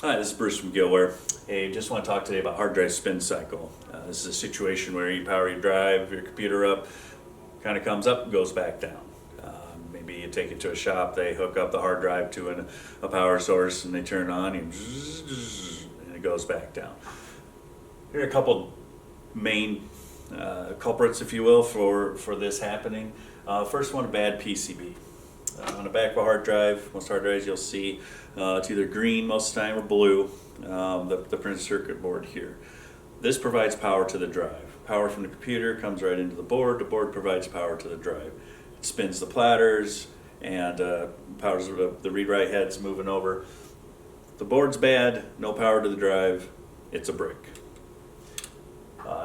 Hi, this is Bruce from Gillware. Hey, just want to talk today about hard drive spin cycle. This is a situation where you power your drive, your computer up, kind of comes up and goes back down. Maybe you take it to a shop, they hook up the hard drive to a power source and they turn it on and it goes back down. Here are a couple main culprits, if you will, for this happening. First one, a bad PCB. On the back of a hard drive, most hard drives you'll see it's either green most of the time or blue, the printed circuit board here. This provides power to the drive. Power from the computer comes right into the board provides power to the drive. It spins the platters and powers the read-write heads moving over. The board's bad, no power to the drive, it's a brick.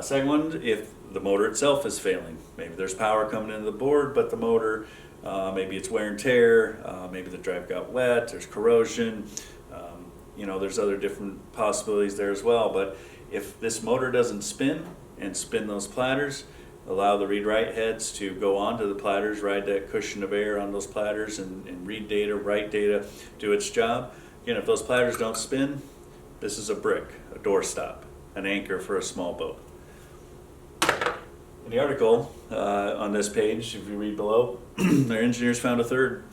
Second one, if the motor itself is failing. Maybe there's power coming into the board, but the motor, maybe it's wear and tear, maybe the drive got wet, there's corrosion, there's other different possibilities there as well. But if this motor doesn't spin and spin those platters, allow the read-write heads to go onto the platters, ride that cushion of air on those platters and read data, write data, do its job. Again, if those platters don't spin, this is a brick, a doorstop, an anchor for a small boat. In the article on this page, if you read below, their engineers found a third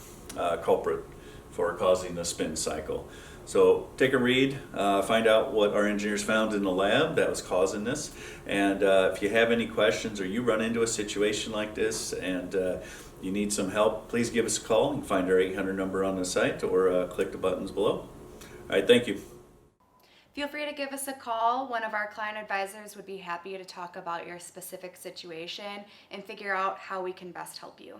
culprit for causing the spin cycle. So take a read, find out what our engineers found in the lab that was causing this, and if you have any questions or you run into a situation like this and you need some help, please give us a call. You can find our 800 number on the site or click the buttons below. All right, thank you. Feel free to give us a call. One of our client advisors would be happy to talk about your specific situation and figure out how we can best help you.